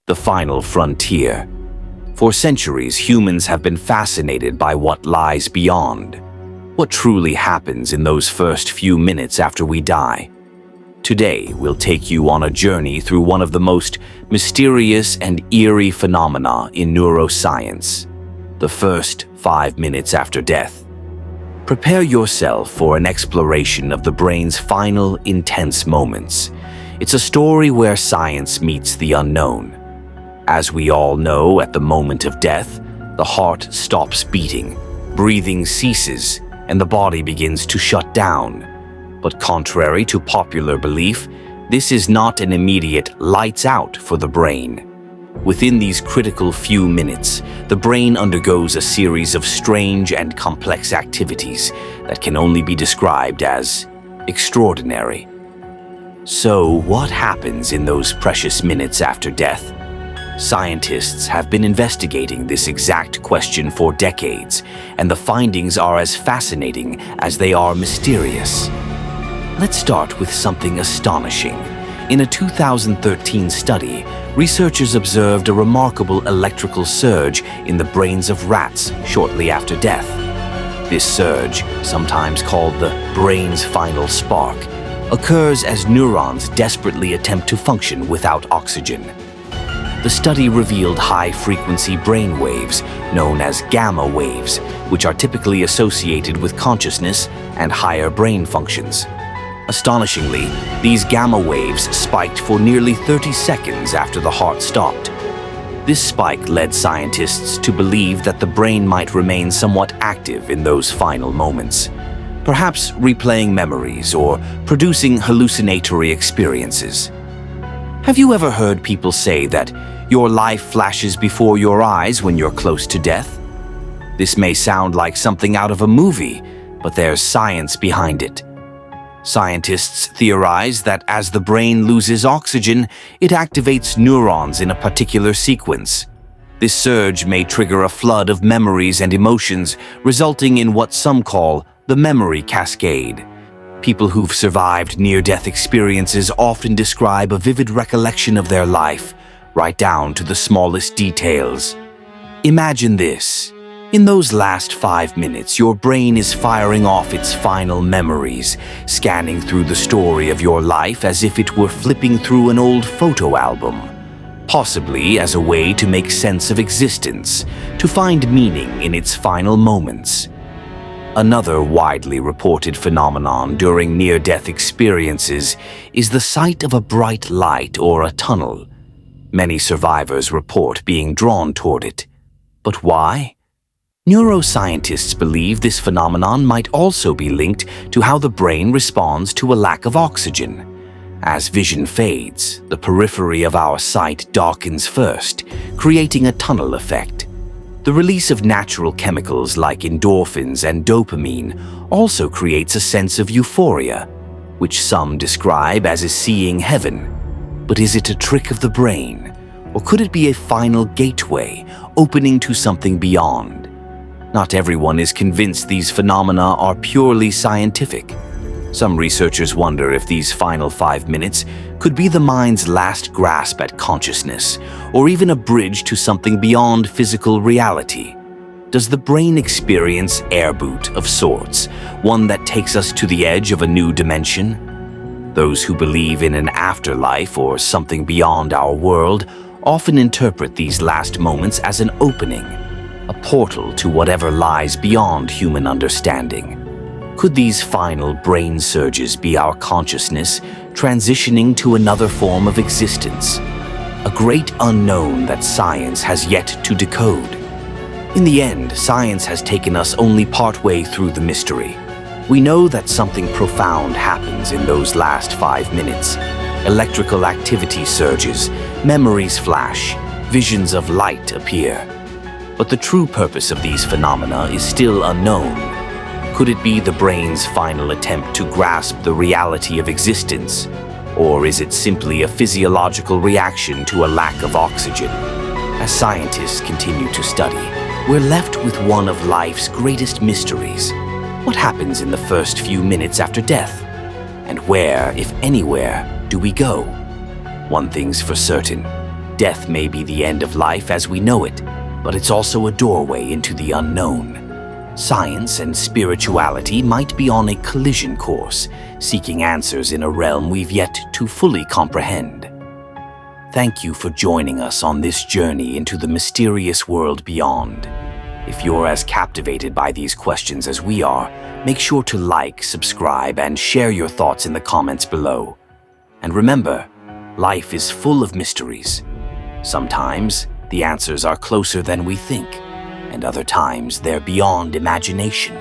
The final frontier. For centuries, humans have been fascinated by what lies beyond. What truly happens in those first few minutes after we die? Today, we'll take you on a journey through one of the most mysterious and eerie phenomena in neuroscience: the first 5 minutes after death. Prepare yourself for an exploration of the brain's final, intense moments. It's a story where science meets the unknown. As we all know, at the moment of death, the heart stops beating, breathing ceases, and the body begins to shut down. But contrary to popular belief, this is not an immediate lights out for the brain. Within these critical few minutes, the brain undergoes a series of strange and complex activities that can only be described as extraordinary. So, what happens in those precious minutes after death? Scientists have been investigating this exact question for decades, and the findings are as fascinating as they are mysterious. Let's start with something astonishing. In a 2013 study, researchers observed a remarkable electrical surge in the brains of rats shortly after death. This surge, sometimes called the brain's final spark, occurs as neurons desperately attempt to function without oxygen. The study revealed high-frequency brain waves, known as gamma waves, which are typically associated with consciousness and higher brain functions. Astonishingly, these gamma waves spiked for nearly 30 seconds after the heart stopped. This spike led scientists to believe that the brain might remain somewhat active in those final moments, perhaps replaying memories or producing hallucinatory experiences. Have you ever heard people say that your life flashes before your eyes when you're close to death? This may sound like something out of a movie, but there's science behind it. Scientists theorize that as the brain loses oxygen, it activates neurons in a particular sequence. This surge may trigger a flood of memories and emotions, resulting in what some call the memory cascade. People who've survived near-death experiences often describe a vivid recollection of their life, right down to the smallest details. Imagine this. In those last 5 minutes, your brain is firing off its final memories, scanning through the story of your life as if it were flipping through an old photo album, possibly as a way to make sense of existence, to find meaning in its final moments. Another widely reported phenomenon during near-death experiences is the sight of a bright light or a tunnel. Many survivors report being drawn toward it. But why? Neuroscientists believe this phenomenon might also be linked to how the brain responds to a lack of oxygen. As vision fades, the periphery of our sight darkens first, creating a tunnel effect. The release of natural chemicals like endorphins and dopamine also creates a sense of euphoria, which some describe as seeing heaven. But is it a trick of the brain, or could it be a final gateway opening to something beyond? Not everyone is convinced these phenomena are purely scientific. Some researchers wonder if these final 5 minutes could be the mind's last grasp at consciousness, or even a bridge to something beyond physical reality. Does the brain experience air boot of sorts, one that takes us to the edge of a new dimension? Those who believe in an afterlife or something beyond our world often interpret these last moments as an opening, a portal to whatever lies beyond human understanding. Could these final brain surges be our consciousness transitioning to another form of existence? A great unknown that science has yet to decode. In the end, science has taken us only partway through the mystery. We know that something profound happens in those last 5 minutes. Electrical activity surges, memories flash, visions of light appear. But the true purpose of these phenomena is still unknown. Could it be the brain's final attempt to grasp the reality of existence? Or is it simply a physiological reaction to a lack of oxygen? As scientists continue to study, we're left with one of life's greatest mysteries. What happens in the first few minutes after death? And where, if anywhere, do we go? One thing's for certain. Death may be the end of life as we know it, but it's also a doorway into the unknown. Science and spirituality might be on a collision course, seeking answers in a realm we've yet to fully comprehend. Thank you for joining us on this journey into the mysterious world beyond. If you're as captivated by these questions as we are, make sure to like, subscribe, and share your thoughts in the comments below. And remember, life is full of mysteries. Sometimes the answers are closer than we think, and other times they're beyond imagination.